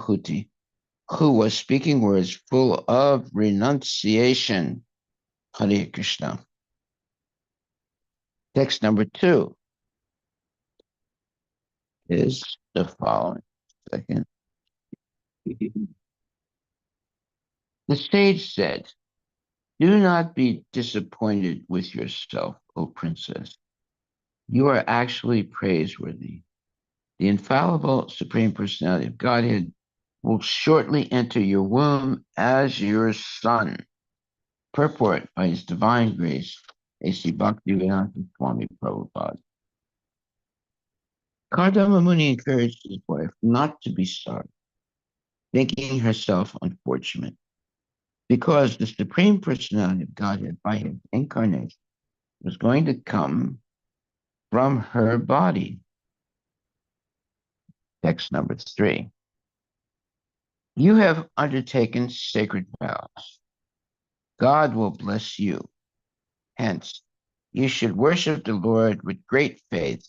Ahuti, who was speaking words full of renunciation. Hare Krishna. Text number 2 is the following. Second. The sage said, "Do not be disappointed with yourself, O princess. You are actually praiseworthy. The infallible Supreme Personality of Godhead will shortly enter your womb as your son." Purport by His Divine Grace, A.C. Bhaktivedanta Swami Prabhupada. Kardama Muni encouraged his wife not to be sorry, thinking herself unfortunate, because the Supreme Personality of Godhead, by his incarnation, was going to come from her body. Text number 3. You have undertaken sacred vows. God will bless you. Hence, you should worship the Lord with great faith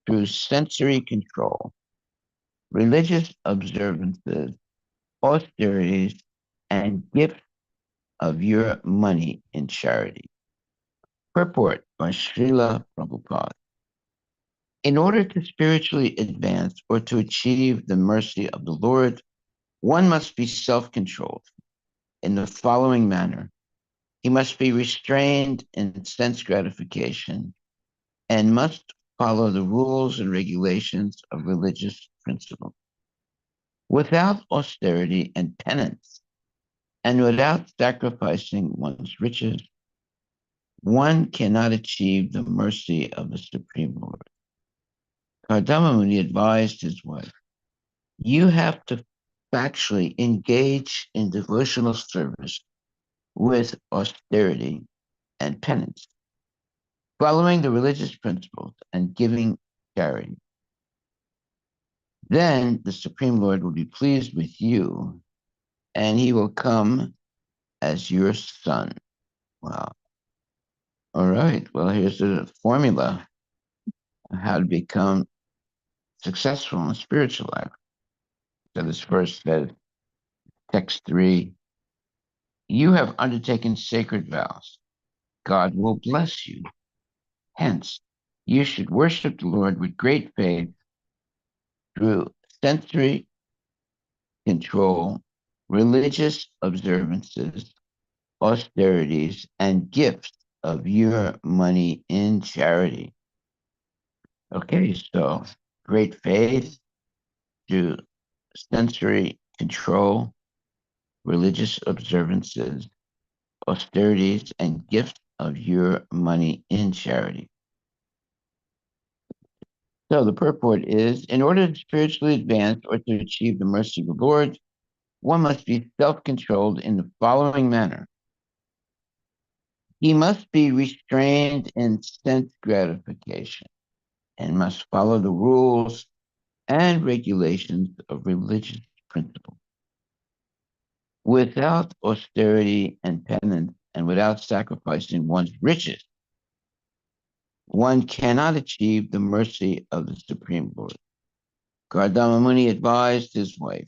through sensory control, religious observances, austerities, and gifts of your money in charity. Purport by Srila Prabhupada. In order to spiritually advance or to achieve the mercy of the Lord, one must be self-controlled in the following manner. He must be restrained in sense gratification and must follow the rules and regulations of religious principle. Without austerity and penance, and without sacrificing one's riches, one cannot achieve the mercy of the Supreme Lord. Kardama Muni advised his wife, you have to factually engage in devotional service with austerity and penance, following the religious principles and giving charity. Then the Supreme Lord will be pleased with you, and he will come as your son. Wow. All right. Well, here's the formula on how to become successful in the spiritual life. So this verse says, text 3, you have undertaken sacred vows. God will bless you. Hence, you should worship the Lord with great faith through sensory control, religious observances, austerities, and gifts of your money in charity. Okay, so great faith through sensory control, religious observances, austerities, and gifts of your money in charity. So the purport is, in order to spiritually advance or to achieve the mercy of the Lord, one must be self-controlled in the following manner. He must be restrained in sense gratification and must follow the rules and regulations of religious principle. Without austerity and penance and without sacrificing one's riches, one cannot achieve the mercy of the Supreme Lord. Kardama Muni advised his wife,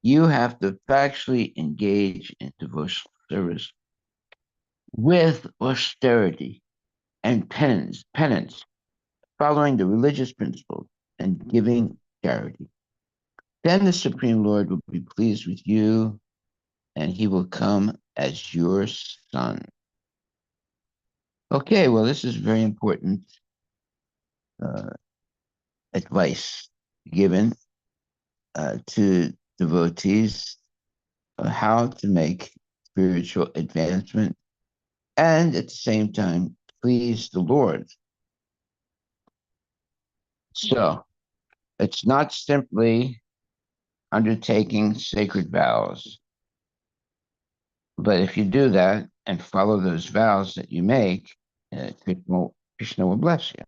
you have to factually engage in devotional service with austerity and penance, following the religious principles and giving charity. Then the Supreme Lord will be pleased with you, and he will come as your son. Okay, well, this is very important advice given to devotees how to make spiritual advancement and at the same time please the Lord. So it's not simply undertaking sacred vows, but if you do that and follow those vows that you make, Krishna will bless you.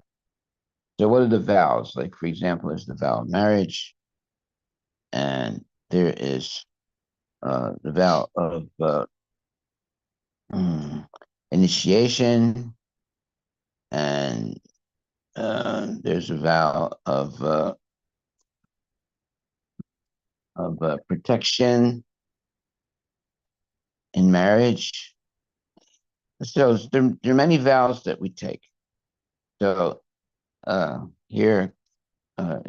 So what are the vows? Like, for example, there's the vow of marriage, and there is the vow of initiation, and there's a vow of protection in marriage. So there are many vows that we take. So here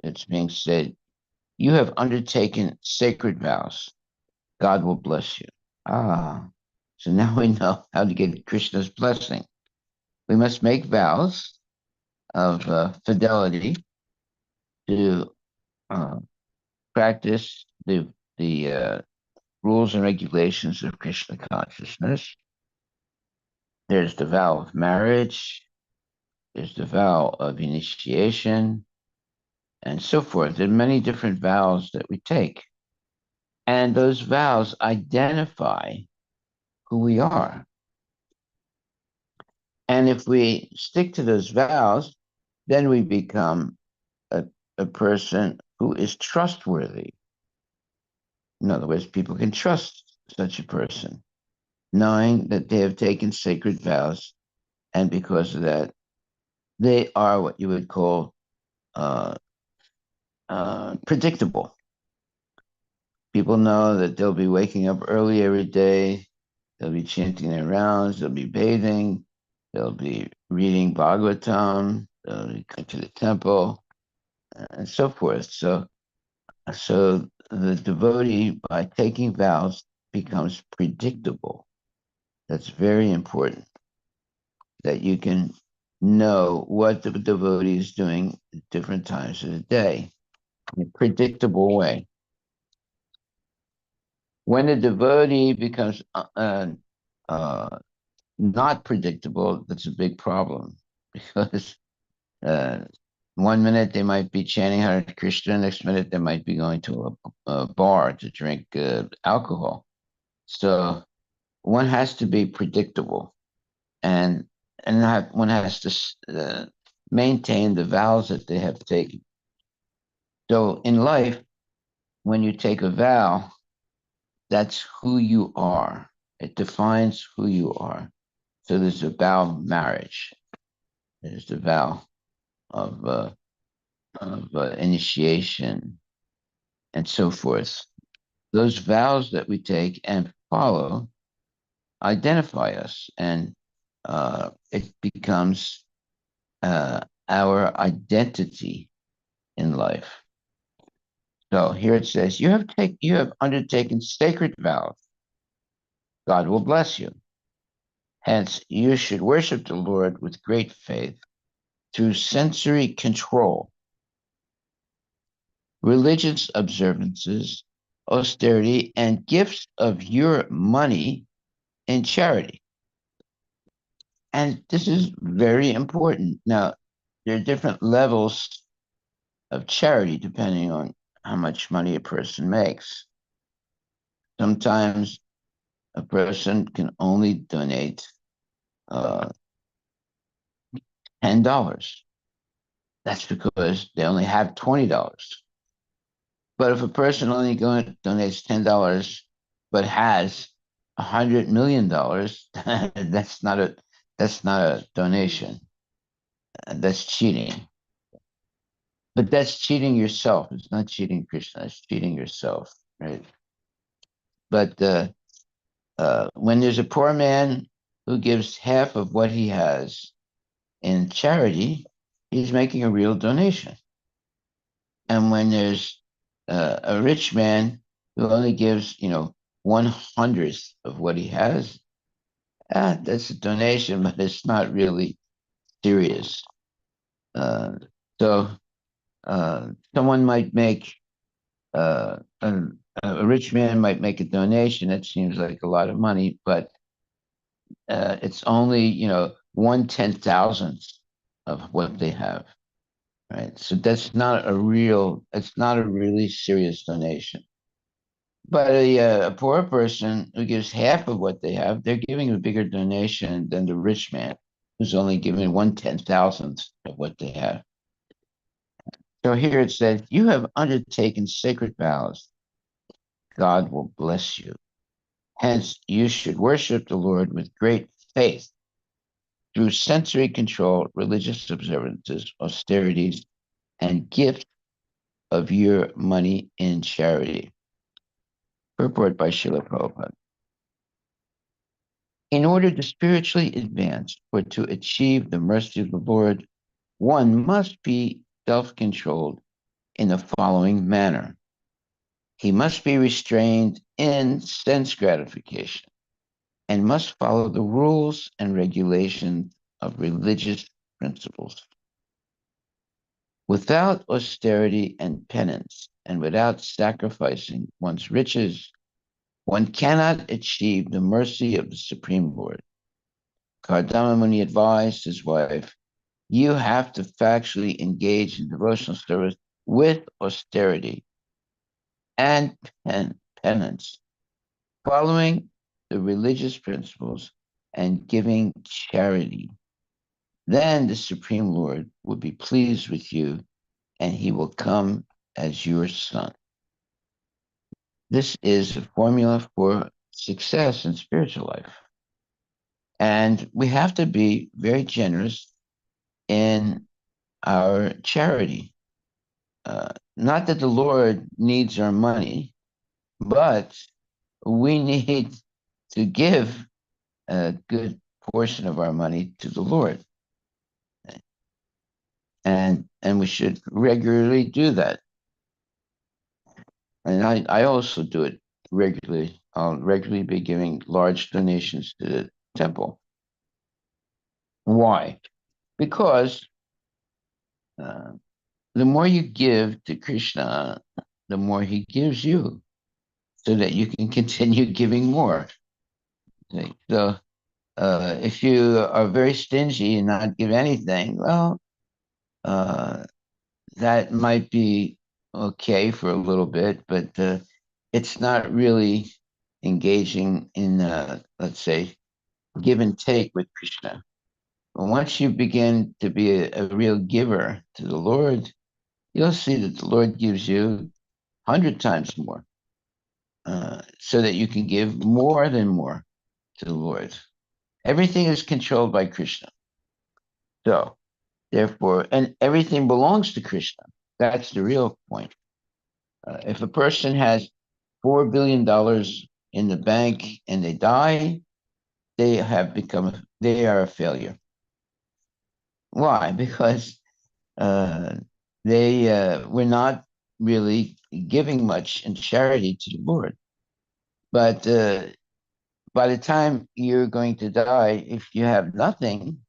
it's being said, you have undertaken sacred vows. God will bless you. Ah, so now we know how to get Krishna's blessing. We must make vows of fidelity to uh, practice the rules and regulations of Krishna consciousness. There's the vow of marriage. There's the vow of initiation, and so forth. There are many different vows that we take, and those vows identify who we are. And if we stick to those vows, then we become a person who is trustworthy. In other words, people can trust such a person, knowing that they have taken sacred vows, and because of that, they are what you would call uh, predictable. People know that they'll be waking up early every day, they'll be chanting their rounds, they'll be bathing, they'll be reading Bhagavatam, they'll be going to the temple, and so forth. So the devotee, by taking vows, becomes predictable. That's very important, that you can know what the devotee is doing at different times of the day in a predictable way. When a devotee becomes uh, not predictable, that's a big problem because uh, one minute they might be chanting Hare Krishna, next minute they might be going to a bar to drink alcohol. So one has to be predictable, and one has to maintain the vows that they have taken. So in life, when you take a vow, that's who you are. It defines who you are. So there's a vow of marriage. There's the vow of initiation and so forth. Those vows that we take and follow identify us, and it becomes our identity in life. So here it says, you have undertaken sacred vows. God will bless you. Hence, you should worship the Lord with great faith through sensory control, religious observances, austerity, and gifts of your money in charity. And this is very important. Now, there are different levels of charity depending on how much money a person makes. Sometimes a person can only donate uh, $10. That's because they only have $20. But if a person only donates $10 but has $100 million, that's not a donation. That's cheating. But that's cheating yourself. It's not cheating Krishna. It's cheating yourself, right? But when there's a poor man who gives half of what he has in charity, he's making a real donation. And when there's a rich man who only gives, 1/100th of what he has, that's a donation, but it's not really serious. Uh, so someone might make uh, a, a rich man might make a donation. It seems like a lot of money, but it's only 1/10,000th of what they have, right? So it's not a really serious donation. But a poor person who gives half of what they have, they're giving a bigger donation than the rich man who's only giving 1/10,000th of what they have. So here it says, you have undertaken sacred vows. God will bless you. Hence, you should worship the Lord with great faith through sensory control, religious observances, austerities, and gift of your money in charity. Purport by Srila Prabhupada. In order to spiritually advance or to achieve the mercy of the Lord, one must be self-controlled in the following manner. He must be restrained in sense gratification and must follow the rules and regulations of religious principles. Without austerity and penance, and without sacrificing one's riches, one cannot achieve the mercy of the Supreme Lord. Kardama Muni advised his wife, you have to factually engage in devotional service with austerity and penance, following the religious principles and giving charity. Then the Supreme Lord will be pleased with you and he will come as your son. This is a formula for success in spiritual life. And we have to be very generous in our charity. Not that the Lord needs our money, but we need to give a good portion of our money to the Lord. And we should regularly do that. And I also do it regularly. I'll regularly be giving large donations to the temple. Why? Because the more you give to Krishna, the more he gives you, so that you can continue giving more. So if you are very stingy and not give anything, well, that might be okay for a little bit, but it's not really engaging in, let's say, give and take with Krishna. Once you begin to be a real giver to the Lord, you'll see that the Lord gives you 100 times more, so that you can give more than more to the Lord. Everything is controlled by Krishna. So, therefore, and everything belongs to Krishna. That's the real point. If a person has $4 billion in the bank and they die, they are a failure. Why? Because they were not really giving much in charity to the Lord. But by the time you're going to die, if you have nothing,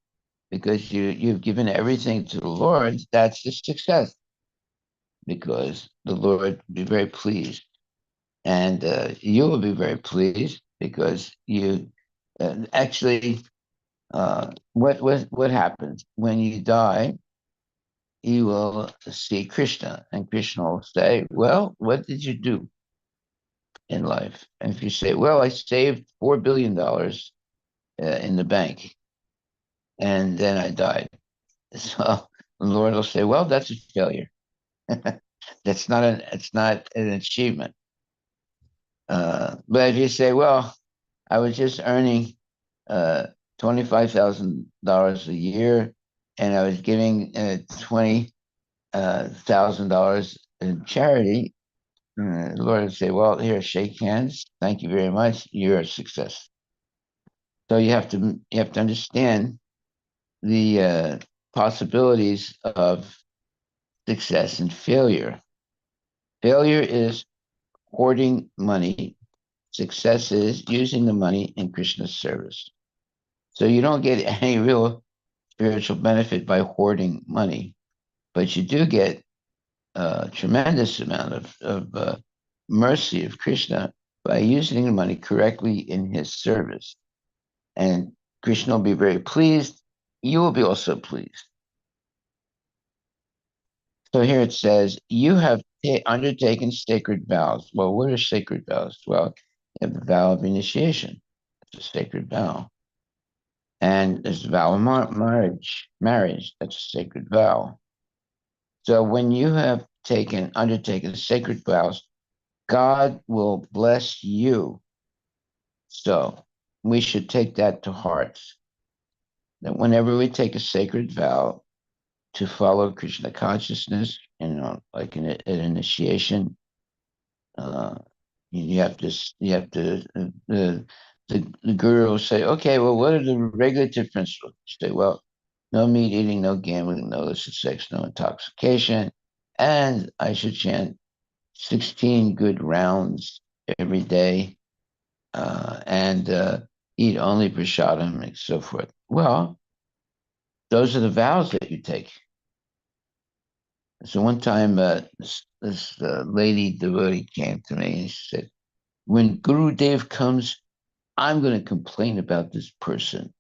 because you've given everything to the Lord, that's the success. Because the Lord will be very pleased. And you will be very pleased because you actually, what happens when you die? You will see Krishna, and Krishna will say, well, what did you do in life? And if you say, well, I saved $4 billion in the bank, and then I died. So the Lord will say, well, that's a failure. It's not an achievement. But if you say, well, I was just earning $25,000 a year, and I was giving $20,000 in charity, the Lord would say, well, here, shake hands. Thank you very much. You're a success. So you have to understand the possibilities of success and failure. Failure is hoarding money. Success is using the money in Krishna's service. So you don't get any real spiritual benefit by hoarding money, but you do get a tremendous amount of mercy of Krishna by using the money correctly in his service. And Krishna will be very pleased. You will be also pleased. So here it says, you have undertaken sacred vows. Well, what are sacred vows? Well, you have the vow of initiation. It's a sacred vow. And there's the vow of marriage. That's a sacred vow. So when you have undertaken sacred vows, God will bless you. So we should take that to heart. That whenever we take a sacred vow to follow Krishna consciousness, like an initiation, The guru will say, okay, well, what are the regulative principles? You say, well, no meat eating, no gambling, no illicit sex, no intoxication, and I should chant 16 good rounds every day, and eat only prasadam and so forth. Well, those are the vows that you take. So one time, this lady devotee came to me and she said, when Guru Dev comes, I'm going to complain about this person.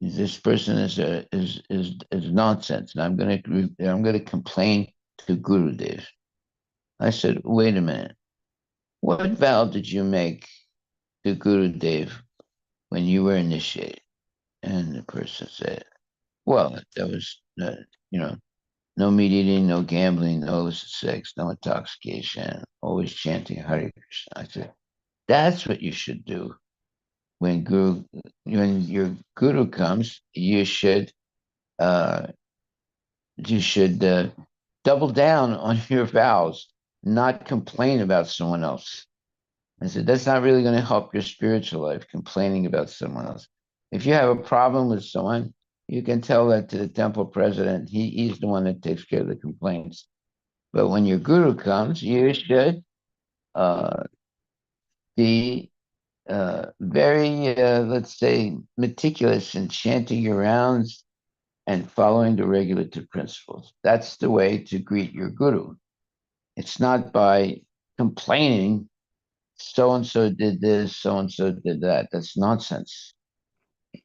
This person is nonsense, and I'm going to complain to Guru Dev. I said, wait a minute. What vow did you make to Guru Dev when you were initiated? And the person said, well, that was, you know, no meat eating, no gambling, no illicit sex, no intoxication, always chanting Hare Krishna. I said, that's what you should do when your guru comes. Uh, you should double down on your vows, not complain about someone else. I said, that's not really going to help your spiritual life, complaining about someone else. If you have a problem with someone, you can tell that to the temple president. He's the one that takes care of the complaints. But when your guru comes, you should uh, be very, let's say, meticulous in chanting your rounds and following the regulative principles. That's the way to greet your guru. It's not by complaining, so and so did this, so and so did that. That's nonsense.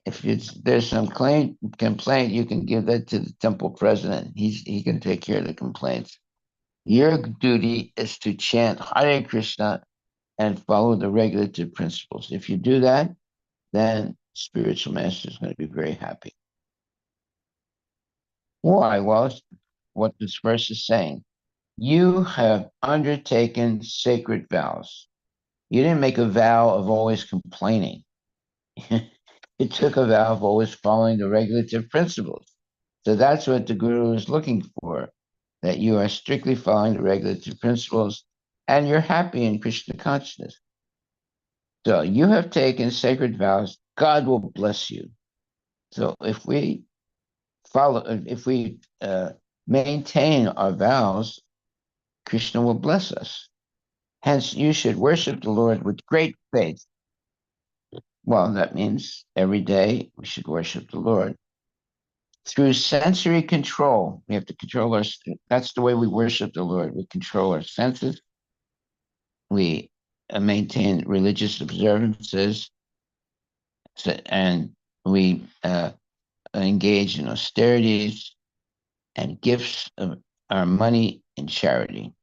If there's some complaint, you can give that to the temple president. He can take care of the complaints. Your duty is to chant Hare Krishna and follow the regulative principles. If you do that, then spiritual master is going to be very happy. Why? Well, it's what this verse is saying. You have undertaken sacred vows. You didn't make a vow of always complaining. You took a vow of always following the regulative principles. So that's what the guru is looking for, that you are strictly following the regulative principles and you're happy in Krishna consciousness. So you have taken sacred vows. God will bless you. So if we maintain our vows, Krishna will bless us. Hence, you should worship the Lord with great faith. Well, that means every day we should worship the Lord. Through sensory control, we have to control that's the way we worship the Lord. We control our senses. We maintain religious observances, and we engage in austerities and gifts of our money in charity.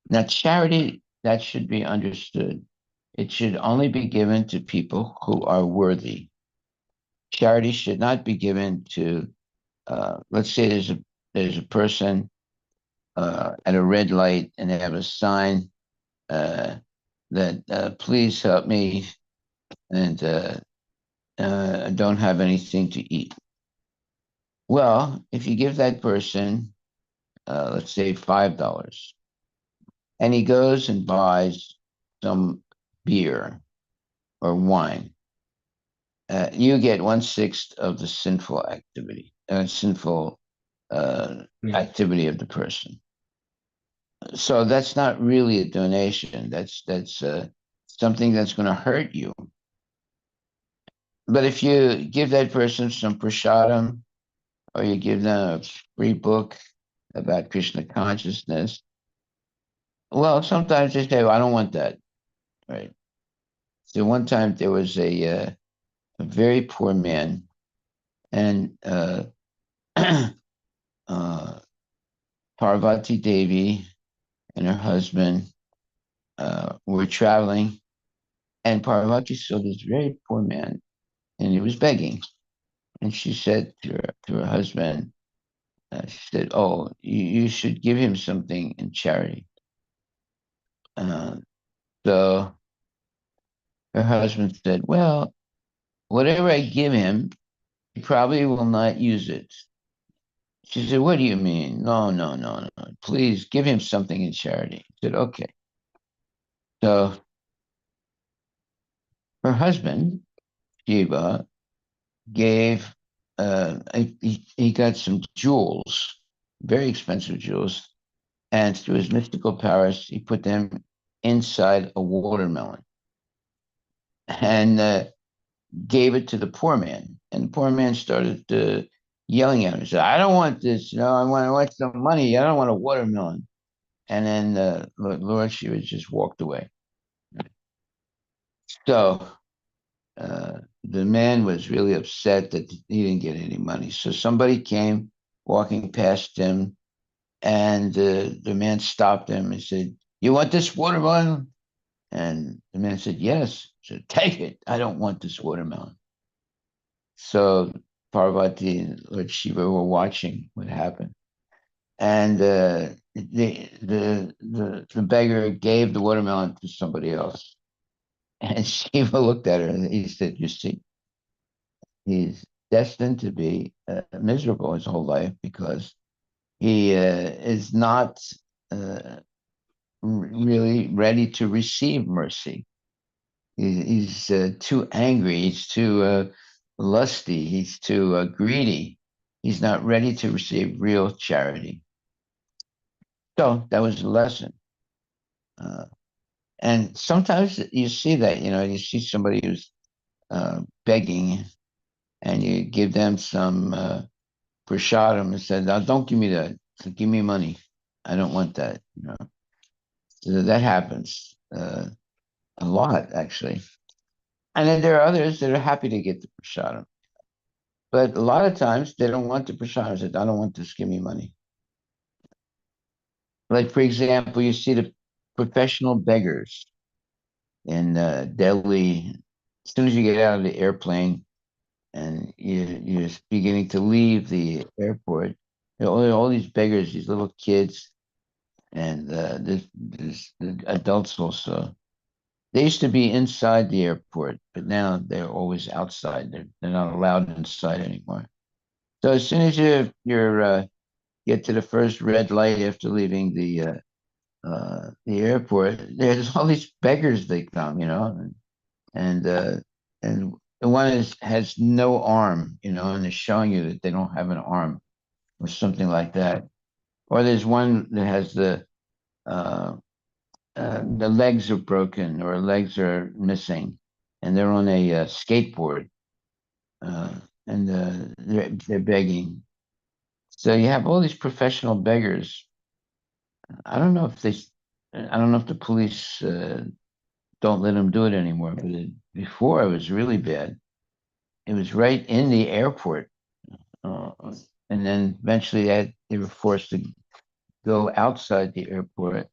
Now, charity, that should be understood. It should only be given to people who are worthy. Charity should not be given to, let's say there's a person at a red light and they have a sign that please help me and don't have anything to eat. Well, if you give that person, let's say $5, and he goes and buys some beer or wine, you get 1/6 of the sinful activity of the person. So that's not really a donation. That's something that's going to hurt you. But if you give that person some prasadam, or you give them a free book about Krishna consciousness, well, sometimes they say, well, I don't want that. Right. So one time there was a very poor man, and uh, Parvati Devi and her husband were traveling, and Parvati saw this very poor man, and he was begging. And she said to her husband, she said, "Oh, you should give him something in charity." Uh, so her husband said, "Well, whatever I give him, he probably will not use it." She said, "What do you mean? No, no, no, no. Please give him something in charity." He said, "Okay." So her husband, Shiva, gave, he got some jewels, very expensive jewels, and through his mystical powers, he put them inside a watermelon and gave it to the poor man. And the poor man started yelling at him. He said, "I don't want this. I want some money. I don't want a watermelon." And then Lord Shiva just walked away. So the man was really upset that he didn't get any money. So somebody came walking past him, and the man stopped him and said, "You want this watermelon?" And the man said, "Yes." He said, "Take it. I don't want this watermelon." So Parvati and Lord Shiva were watching what happened. And the beggar gave the watermelon to somebody else. And Shiva looked at her and he said, "You see, he's destined to be miserable his whole life because he is not uh, really ready to receive mercy. He's too angry. He's too lusty. He's too greedy. He's not ready to receive real charity." So that was the lesson. Uh, and sometimes you see that, you see somebody who's begging and you give them some prasadam and said, "Now don't give me that. Give me money. I don't want that." So that happens a lot, actually. And then there are others that are happy to get the prasadam. But a lot of times they don't want the prasadam. They say, "I don't want this. Give me money." Like, for example, you see the professional beggars in Delhi. As soon as you get out of the airplane and you're beginning to leave the airport, there are all these beggars, these little kids, and there's the adults also. They used to be inside the airport, but now they're always outside. They're not allowed inside anymore. So as soon as you're get to the first red light after leaving the airport, there's all these beggars they come, and and the one has no arm, and they're showing you that they don't have an arm or something like that. Or there's one that has the legs are broken or legs are missing, and they're on a skateboard, uh, and they're begging. So you have all these professional beggars. I don't know if they, I don't know if the police don't let them do it anymore, but before it was really bad. It was right in the airport, uh, and then eventually they were forced to go outside the airport.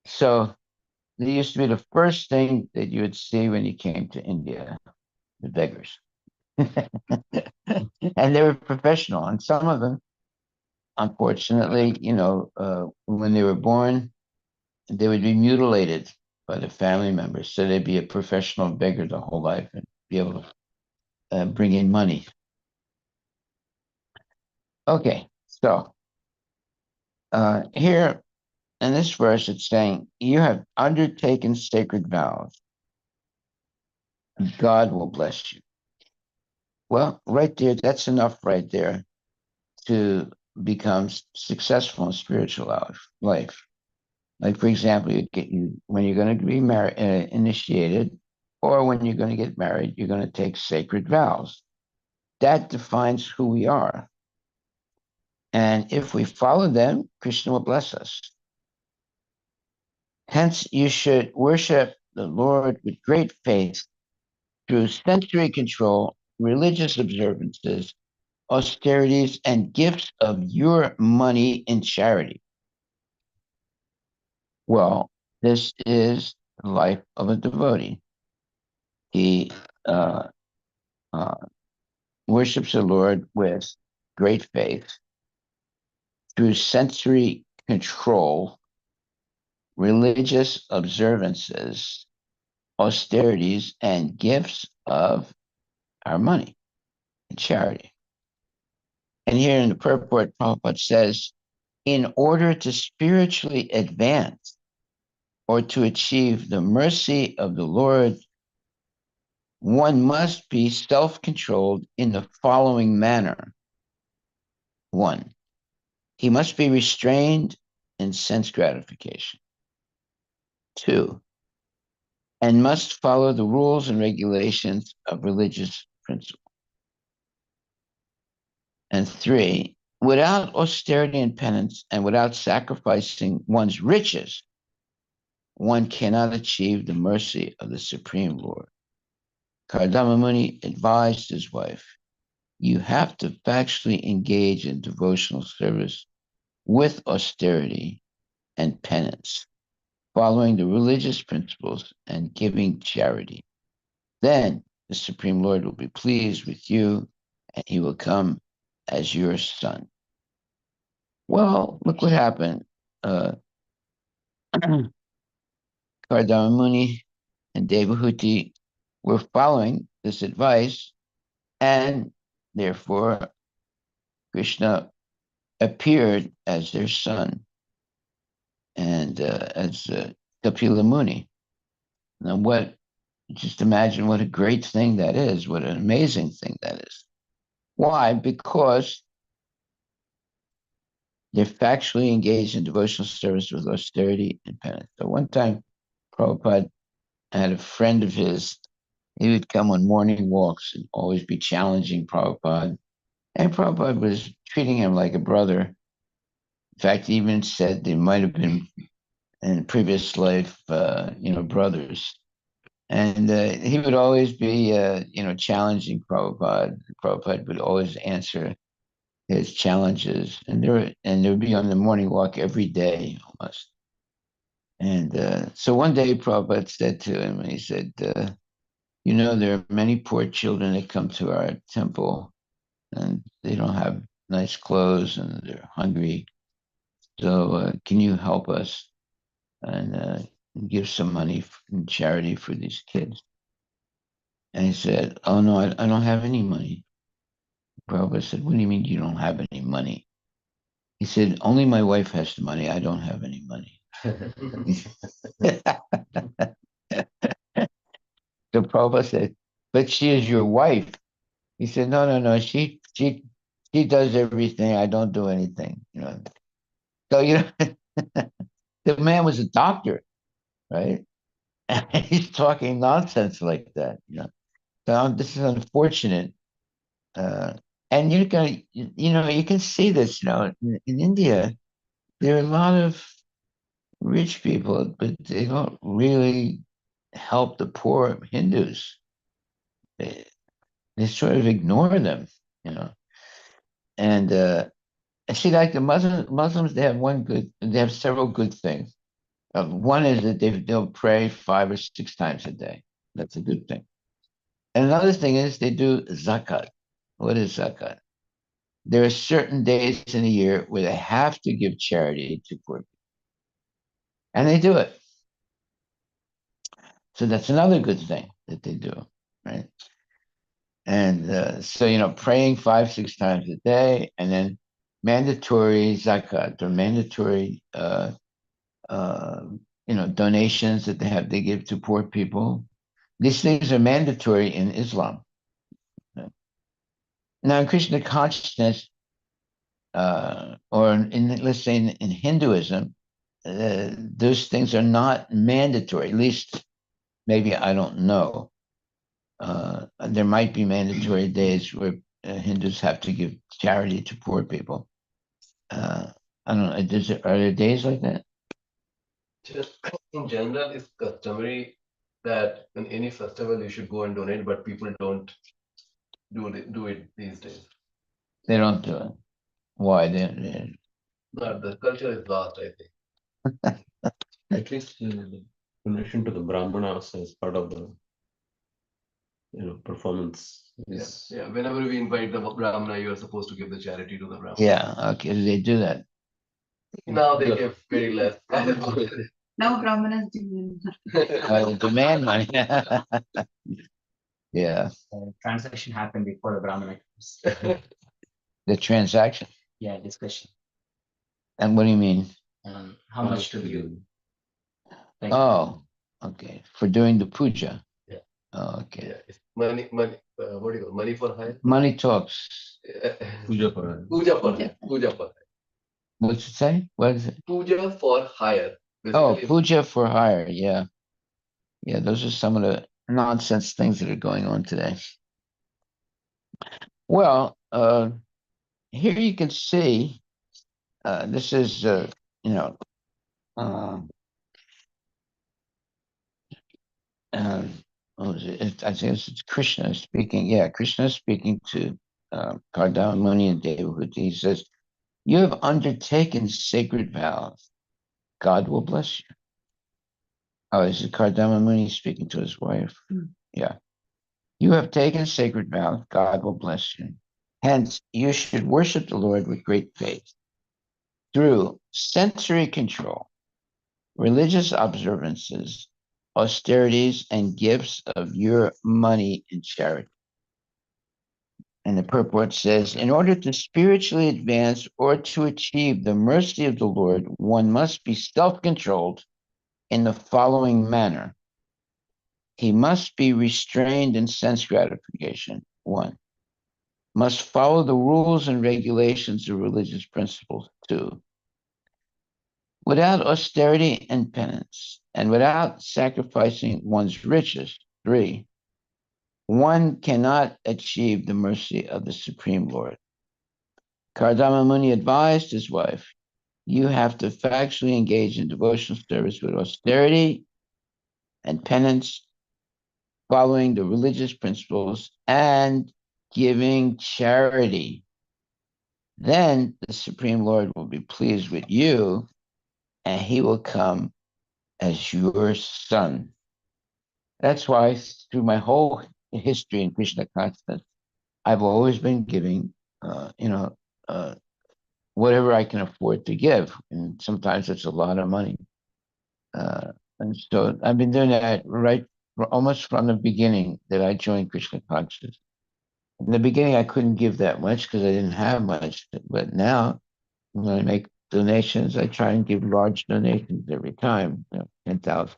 So they used to be the first thing that you would see when you came to India, the beggars. And they were professional. And some of them, unfortunately, when they were born, they would be mutilated by the family members. So they'd be a professional beggar the whole life and be able to bring in money. Okay, so here in this verse, it's saying, "You have undertaken sacred vows. God will bless you." Well, right there, that's enough right there to become successful in spiritual life. Like, for example, when you're going to be married, initiated, or when you're going to get married, you're going to take sacred vows. That defines who we are. And if we follow them, Krishna will bless us. Hence, you should worship the Lord with great faith through sensory control, religious observances, austerities, and gifts of your money in charity. Well, this is the life of a devotee. He uh, uh, worships the Lord with great faith through sensory control, religious observances, austerities, and gifts of our money in charity. And here in the purport, Prabhupada says, in order to spiritually advance, or to achieve the mercy of the Lord, one must be self-controlled in the following manner. 1, he must be restrained in sense gratification. 2, and must follow the rules and regulations of religious principle. And 3, without austerity and penance and without sacrificing one's riches, one cannot achieve the mercy of the Supreme Lord. Kardama Muni advised his wife, you have to factually engage in devotional service with austerity and penance, following the religious principles and giving charity. Then the Supreme Lord will be pleased with you and he will come as your son. Well, look what happened. Kardama Muni and Devahuti were following this advice, and therefore Krishna appeared as their son and as Kapila Muni. Now, just imagine what a great thing that is, what an amazing thing that is. Why? Because they're factually engaged in devotional service with austerity and penance. So one time, Prabhupada had a friend of his. He would come on morning walks and always be challenging Prabhupada. And Prabhupada was treating him like a brother. In fact, he even said they might have been in previous life, brothers. And he would always be, challenging Prabhupada. Prabhupada would always answer his challenges, and they would be on the morning walk every day almost. And so one day Prabhupada said to him, he said, there are many poor children that come to our temple and they don't have nice clothes and they're hungry. So can you help us and give some money in charity for these kids? And he said, oh no, I don't have any money. Prabhupada said, what do you mean you don't have any money? He said, only my wife has the money. I don't have any money. So Prabhupada said, but she is your wife. He said, no. She does everything. I don't do anything. So the man was a doctor, right? And he's talking nonsense like that. So this is unfortunate. And you can see this. In India, there are a lot of rich people, but they don't really help the poor Hindus. They sort of ignore them, you know. And see, like the Muslims, they have several good things. One is that they'll pray 5 or 6 times a day. That's a good thing. And another thing is they do zakat. What is zakat? There are certain days in a year where they have to give charity to poor people, and they do it. So that's another good thing that they do, right? And so praying 5, 6 times a day, and then mandatory zakat or mandatory donations that they give to poor people. These things are mandatory in Islam. Now, in Krishna consciousness, or let's say in Hinduism, those things are not mandatory. At least, maybe I don't know. There might be mandatory days where Hindus have to give charity to poor people. I don't know. Are there days like that? Just in general, it's customary that in any festival you should go and donate, but people don't do it these days. They don't do it. Why? But the culture is lost, I think. At least in relation to the Brahmanas as part of the performance. Yeah. Whenever we invite the Brahmana, you are supposed to give the charity to the Brahmana. Yeah. Okay. They do that. Now they give very less. Now Brahmanas Demand money. Yeah. Transaction happened before the Brahmana comes. The transaction. Yeah, discussion. And what do you mean? How much to give? Like, Oh, okay. For doing the puja. Yeah. Oh, okay. Yeah, it's money, what do you call money for hire? Money talks. Puja for Puja for hire. Puja for hire. What's it say? What is it? Puja for hire. Oh, Basically, puja for hire. Yeah. Yeah, those are some of the nonsense things that are going on today. Well, here you can see this is, you know, uh, uh, what was it? I think it's Krishna speaking. Yeah, Krishna speaking to Kardama Muni and Devahuti. He says, "You have undertaken sacred vows. God will bless you." Oh, this is Kardama Muni speaking to his wife. Yeah. You have taken sacred vows. God will bless you. Hence, you should worship the Lord with great faith through sensory control, religious observances, austerities, and gifts of your money in charity. And the purport says, in order to spiritually advance or to achieve the mercy of the Lord, one must be self-controlled in the following manner. He must be restrained in sense gratification. One, must follow the rules and regulations of religious principles. Two, without austerity and penance, and without sacrificing one's riches. Three, one cannot achieve the mercy of the Supreme Lord. Kardama Muni advised his wife, you have to factually engage in devotional service with austerity and penance, following the religious principles and giving charity. Then the Supreme Lord will be pleased with you and he will come as your son. That's why through my whole history in Krishna consciousness, I've always been giving, uh, whatever I can afford to give. And sometimes it's a lot of money. And so I've been doing that right almost from the beginning that I joined Krishna consciousness. In the beginning, I couldn't give that much because I didn't have much. But now, when I make donations, I try and give large donations every time. $10,000,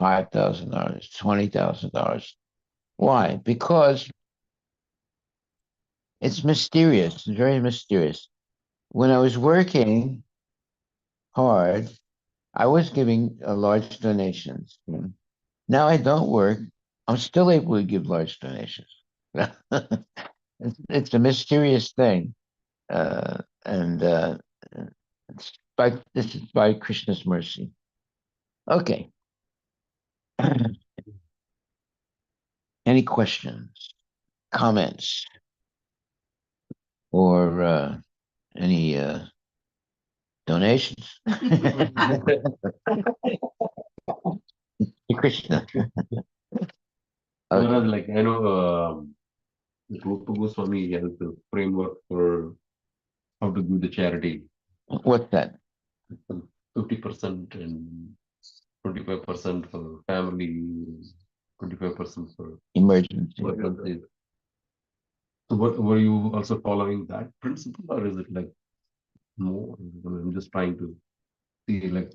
$5,000, $20,000. Why? Because it's mysterious. It's very mysterious. When I was working hard, I was giving large donations. Now I don't work. I'm still able to give large donations. It's a mysterious thing. And this is by Krishna's mercy. Okay. Any questions, comments, or any donations? Krishna. Maharaj, like I know Rupa Goswami has the framework for how to do the charity. What's that? 50% and 25% for family, 25% for Emergency. emergencies. So what, were you also following that principle, or is it like more? I'm just trying to see like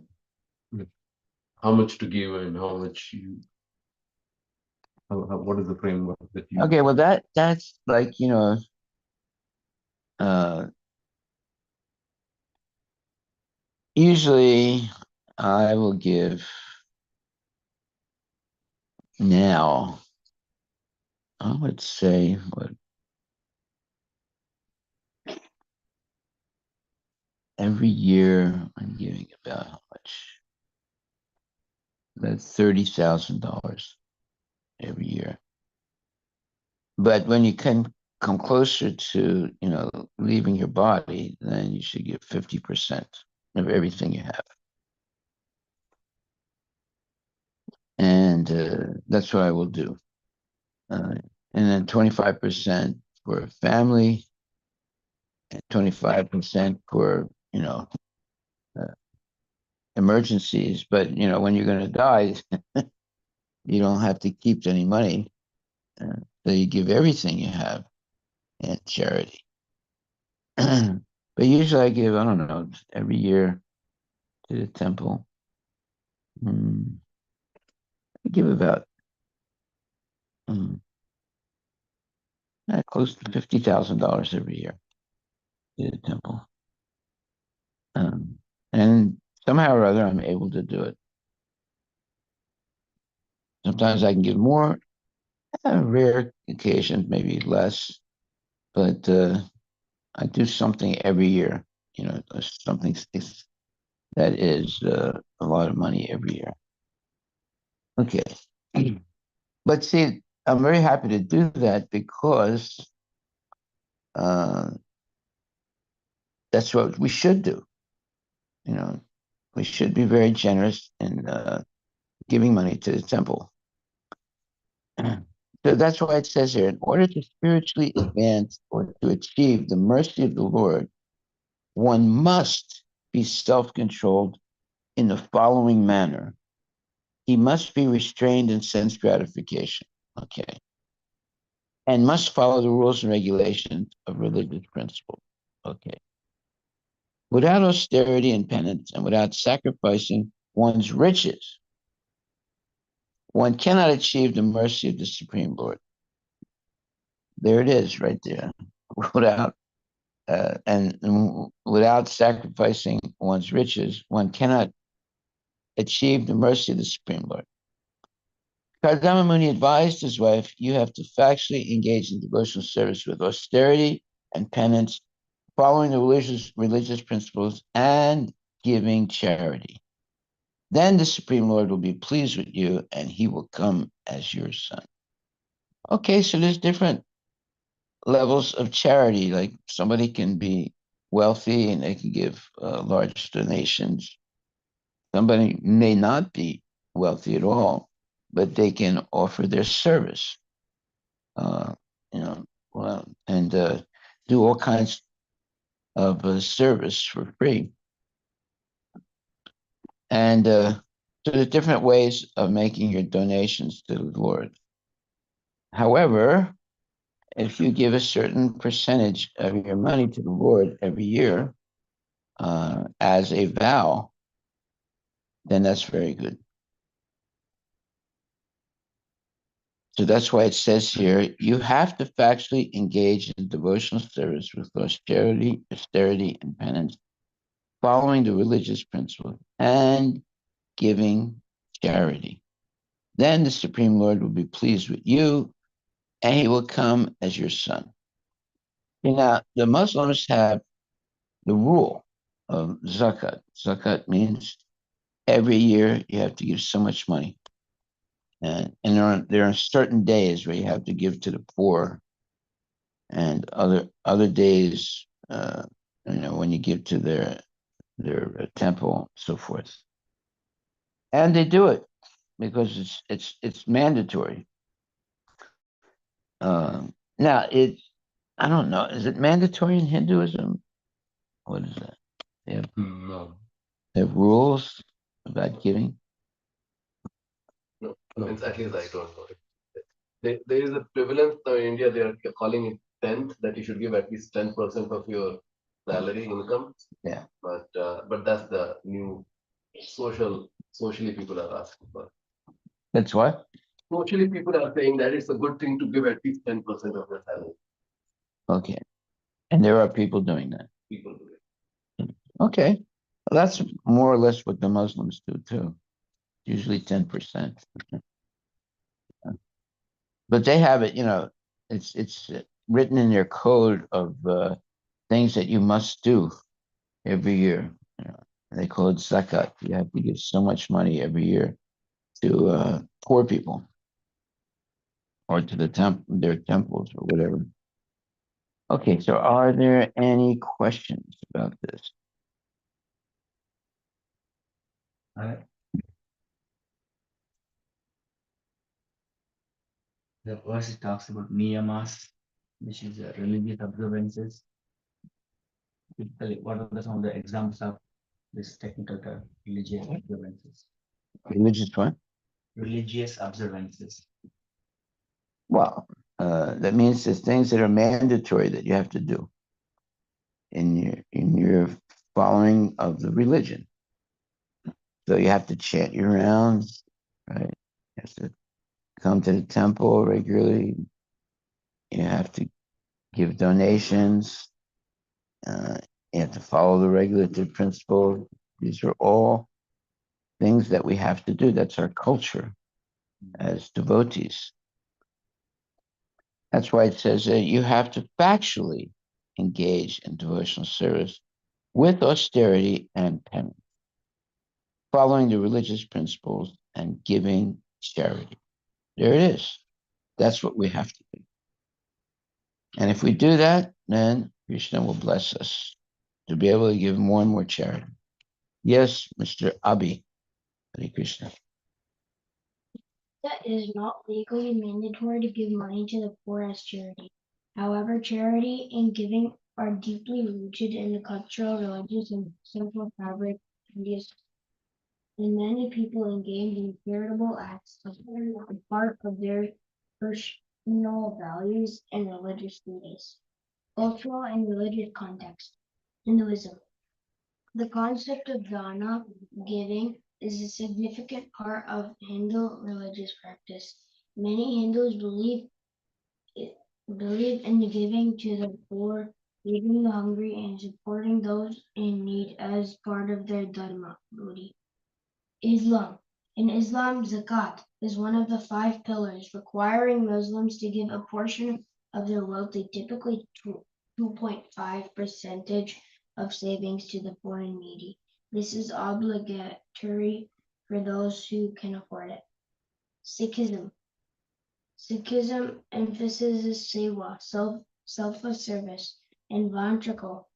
how much to give and how much you, what is the framework that you? Okay, well that's like, uh usually I will give now, I would say what every year I'm giving about how much? About $30,000 every year. But when you can come closer to, leaving your body, then you should give 50% of everything you have. And that's what I will do. And then 25% for family and 25% for, uh, emergencies. But, when you're going to die, you don't have to keep any money. So you give everything you have in charity. But usually I give, I don't know, every year to the temple. I give about close to $50,000 every year to the temple. And somehow or other, I'm able to do it. Sometimes I can give more, rare occasions, maybe less, but I do something every year, something that is a lot of money every year. Okay. But see, I'm very happy to do that because that's what we should do. We should be very generous in giving money to the temple. So that's why it says here, in order to spiritually advance or to achieve the mercy of the Lord, one must be self-controlled in the following manner. He must be restrained in sense gratification, okay, and must follow the rules and regulations of religious principles, okay. Without austerity and penance and without sacrificing one's riches, one cannot achieve the mercy of the Supreme Lord. There it is, right there. Without and without sacrificing one's riches, one cannot achieve the mercy of the Supreme Lord. Kardama Muni advised his wife, you have to factually engage in devotional service with austerity and penance, following the religious principles and giving charity. Then the Supreme Lord will be pleased with you and he will come as your son. Okay, so there's different levels of charity. Like somebody can be wealthy and they can give large donations. Somebody may not be wealthy at all, but they can offer their service, and do all kinds of service for free. And so there's different ways of making your donations to the Lord. However, if you give a certain percentage of your money to the Lord every year as a vow, then that's very good. So that's why it says here, you have to factually engage in devotional service with austerity, and penance, following the religious principles and giving charity. Then the Supreme Lord will be pleased with you and he will come as your son. Now, the Muslims have the rule of zakat. Zakat means every year you have to give so much money. And there are certain days where you have to give to the poor, and other days, when you give to their temple, so forth. And they do it because it's mandatory. Now I don't know. Is it mandatory in Hinduism? What is that? No. They have rules about giving. No, at least I don't know. There is a prevalence now in India, they are calling it 10th, that you should give at least 10% of your salary income. Yeah. But that's the new socially people are asking for. That's what? Socially people are saying that it's a good thing to give at least 10% of your salary. Okay. And there are people doing that. People do it. Okay. Well, that's more or less what the Muslims do too. Usually 10%. But they have it, it's written in their code of things that you must do every year. They call it zakat. You have to give so much money every year to poor people or to their temples or whatever. Okay, so are there any questions about this? The verse it talks about niyamas, which is religious observances. Typically, what are some of the examples of this technical term, religious observances? Religious what? Religious observances. Well, that means there's things that are mandatory that you have to do in your following of the religion. So you have to chant your rounds, right? You have to come to the temple regularly. You have to give donations. Uh, you have to follow the regulative principle. These are all things that we have to do. That's our culture as devotees. That's why it says that you have to factually engage in devotional service with austerity and penance, following the religious principles and giving charity. There it is. That's what we have to do. And if we do that, then Krishna will bless us to be able to give more and more charity. Yes, Mr. Abi. Hare Krishna. It is not legally mandatory to give money to the poor as charity. However, charity and giving are deeply rooted in the cultural, religious, and social fabric of India, and many people engage in charitable acts as a part of their personal values and religious duties. Cultural and religious context. Hinduism. The concept of dana, giving, is a significant part of Hindu religious practice. Many Hindus believe in giving to the poor, feeding the hungry, and supporting those in need as part of their dharma duty. Islam. In Islam, zakat is one of the 5 pillars, requiring Muslims to give a portion of their wealth, typically 2.5 percentage of savings, to the poor and needy. This is obligatory for those who can afford it. Sikhism. Sikhism emphasizes seva, self-service, and vanchakal,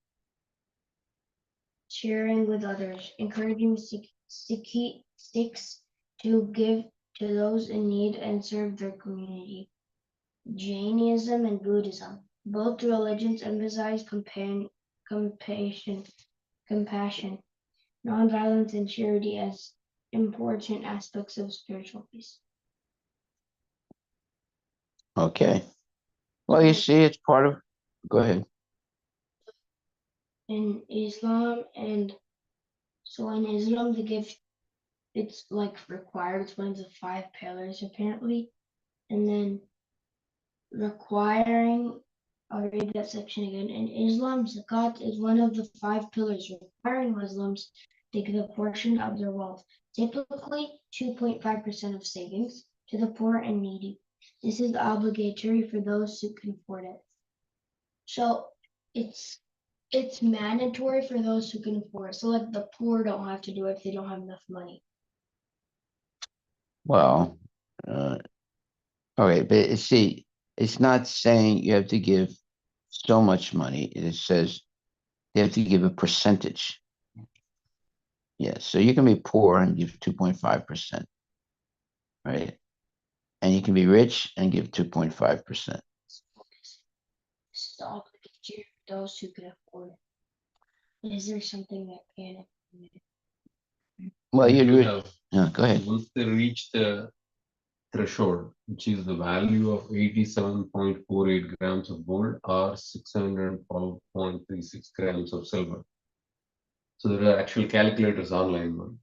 sharing with others, encouraging Sikhs to give to those in need and serve their community. Jainism and Buddhism. Both religions emphasize compassion, nonviolence, and charity as important aspects of spiritual peace. Okay. Well, you see, it's part of. Go ahead. In Islam the gift, it's like required. It's one of the 5 pillars apparently, and then requiring. I'll read that section again. In Islam, zakat is one of the 5 pillars, requiring Muslims to give a portion of their wealth, typically 2.5% of savings, to the poor and needy. This is obligatory for those who can afford it. So it's mandatory for those who can afford it. So like the poor don't have to do it if they don't have enough money. Well, okay, but see, it's not saying you have to give so much money. It says you have to give a percentage. Yeah, so you can be poor and give 2.5%, right? And you can be rich and give 2.5%. This is obligatory for those who can afford it. Is there something that can afford it? Well, You you'd have, go ahead. once they reach the threshold, which is the value of 87.48 grams of gold or 612.36 grams of silver. So there are actual calculators online. Right?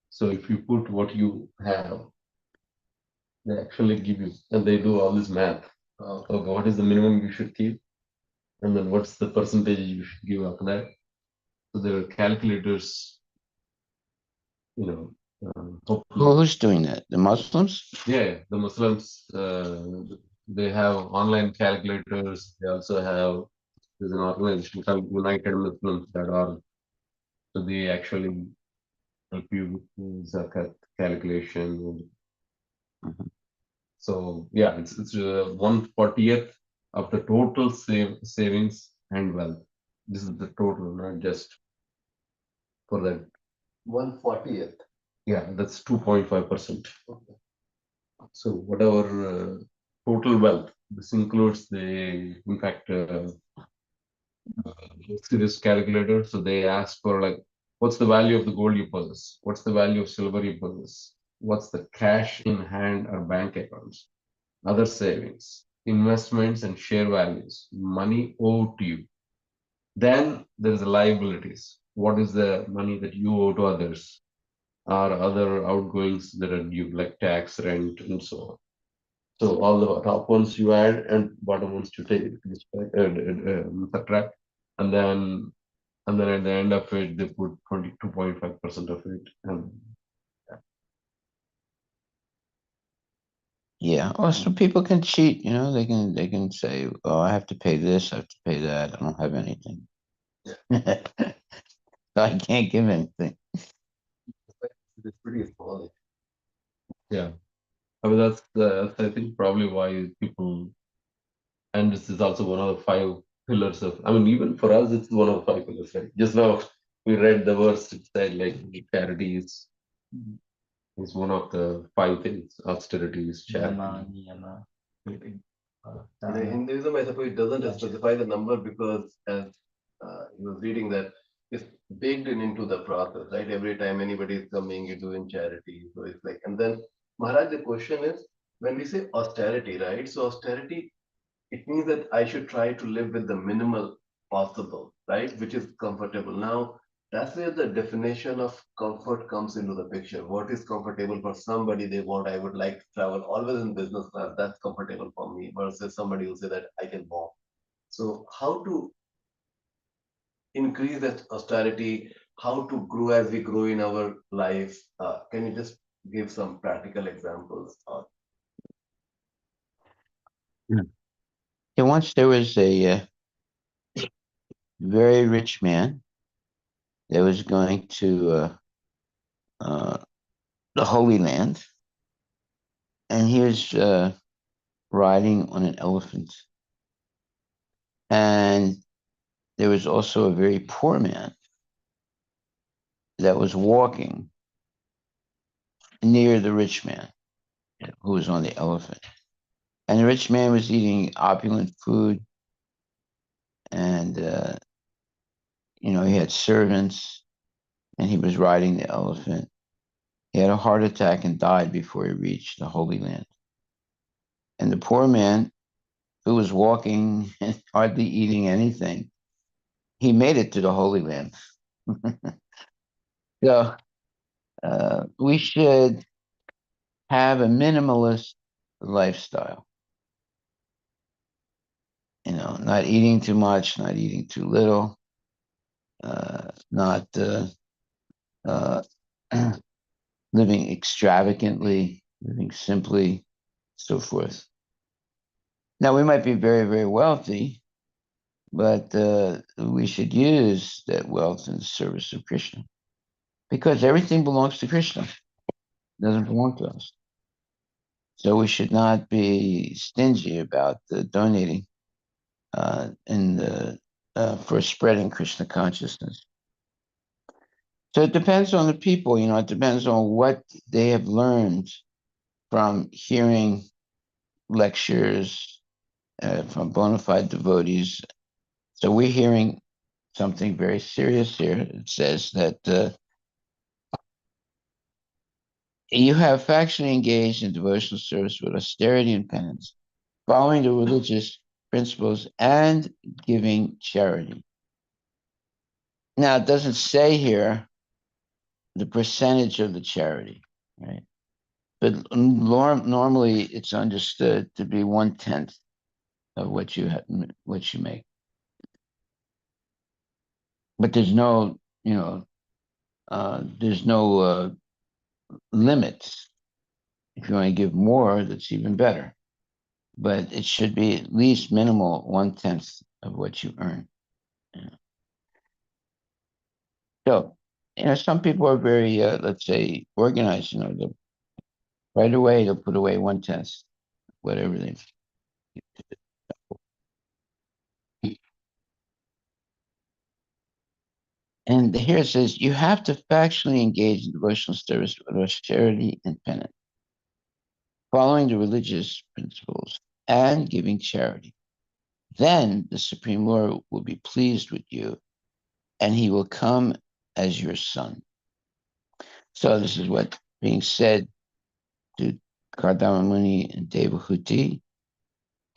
So if you put what you have, they actually give you, and they do all this math. Okay, what is the minimum you should keep? And then what's the percentage you should give after that? So there are calculators, hopefully. Who's doing that? The Muslims? Yeah, the Muslims, they have online calculators. They also have, there's an organization called United Muslims.org. So they actually help you with zakat calculation. Mhm. So yeah, it's 1/40th of the total savings and wealth. This is the total, not just for that. 1/40th. Yeah, that's 2.5%. Okay. So whatever total wealth, this includes in fact, serious calculator. So they ask for like, what's the value of the gold you possess? What's the value of silver you possess? What's the cash in hand or bank accounts? Other savings, investments and share values, money owed to you. Then there's the liabilities. What is the money that you owe to others? are other outgoings that are due, like tax, rent, and so on. So all the top ones you add and bottom ones you take, subtract, and then at the end of it they put 22.5% of it. And Yeah. Or some people can cheat, they can say, oh, I have to pay this, I have to pay that. I don't have anything. So I can't give anything. It's pretty small. yeah, I mean that's I think probably why people, and this is also one of the five pillars of, I mean, even for us it's one of the five pillars, right? Just now we read the verse, it said like charity is one of the five things. Austerity is charity. Niyama. In Hinduism, I suppose it doesn't specify the number because, as he was reading that, it's baked into the process, right? Every time anybody is coming, you're doing charity. So it's like, and then Maharaj, the question is, when we say austerity, right? So austerity, it means that I should try to live with the minimal possible, right? Which is comfortable. Now, that's where the definition of comfort comes into the picture. What is comfortable for somebody? They want, I would like to travel always in business class. That's comfortable for me. Versus somebody will say that I can walk. So, how to increase that austerity? How to grow as we grow in our life? Can you just give some practical examples? Yeah, once there was a very rich man that was going to uh, the Holy Land, and he was riding on an elephant. And there was also a very poor man that was walking near the rich man who was on the elephant. And the rich man was eating opulent food, and he had servants, and he was riding the elephant. He had a heart attack and died before he reached the Holy Land. And the poor man, who was walking and hardly eating anything, he made it to the Holy Land. So we should have a minimalist lifestyle. Not eating too much, not eating too little, not uh, living extravagantly, living simply, so forth. Now, we might be very, very wealthy, but we should use that wealth in the service of Krishna, because everything belongs to Krishna. It doesn't belong to us. So we should not be stingy about donating for spreading Krishna consciousness. So it depends on the people, it depends on what they have learned from hearing lectures from bona fide devotees. So we're hearing something very serious here. It says that you have factually engaged in devotional service with austerity and penance, following the religious principles and giving charity. Now, it doesn't say here the percentage of the charity, right? But normally it's understood to be 1/10 of what you make. But there's no, there's no limits. If you want to give more, that's even better. But it should be at least minimal 1/10 of what you earn. So, some people are very, let's say, organized. Right away they'll put away 1/10, whatever they. And here it says you have to factually engage in devotional service with austerity and penance, following the religious principles and giving charity. Then the Supreme Lord will be pleased with you, and he will come as your son. So this is what being said to Kardama Muni and Devahuti,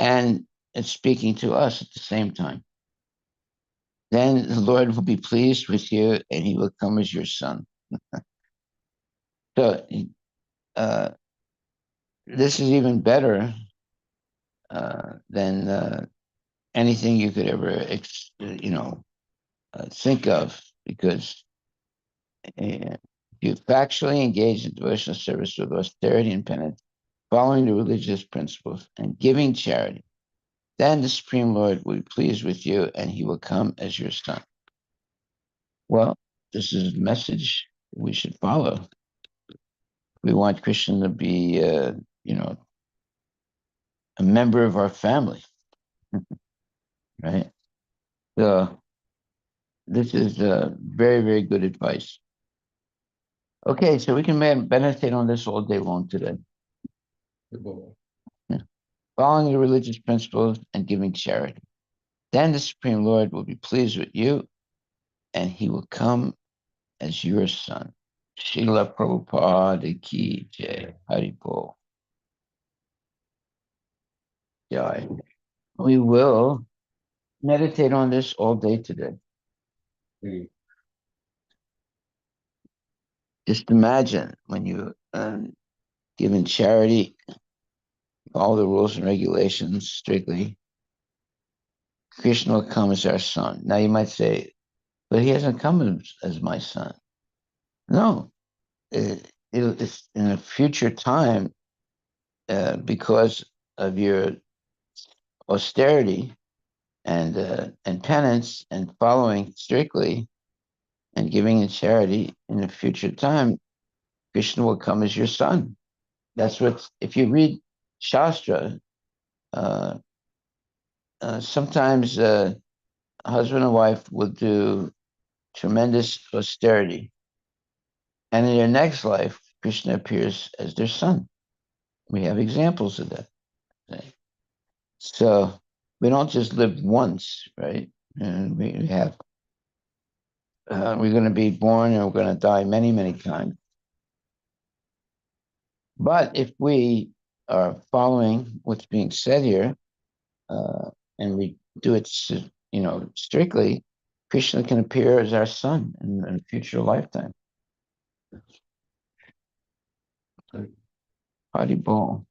and it's speaking to us at the same time. Then the Lord will be pleased with you, and he will come as your son. So this is even better than anything you could ever, think of, because you factually engage in devotional service with austerity and penance, following the religious principles and giving charity. Then the Supreme Lord will be pleased with you, and he will come as your son. Well, this is a message we should follow. We want Krishna to be, a member of our family, right? So this is very, very good advice. Okay, so we can meditate on this all day long today. Yeah. Following the religious principles and giving charity. Then the Supreme Lord will be pleased with you, and he will come as your son. Srila Prabhupada ki jai. Haribol. Jai. We will meditate on this all day today. Just imagine when you given charity, all the rules and regulations strictly, Krishna will come as our son. Now you might say, but he hasn't come as my son. No, it's in a future time, because of your austerity and penance and following strictly and giving in charity. In a future time, Krishna will come as your son. That's what, if you read Shastra, uh, sometimes husband and wife will do tremendous austerity, and in their next life, Krishna appears as their son. We have examples of that. Right? So we don't just live once, right? And we have, we're going to be born and we're going to die many, many times. But if we are following what's being said here, and we do it, strictly, Krishna can appear as our son in a future lifetime. Haribol.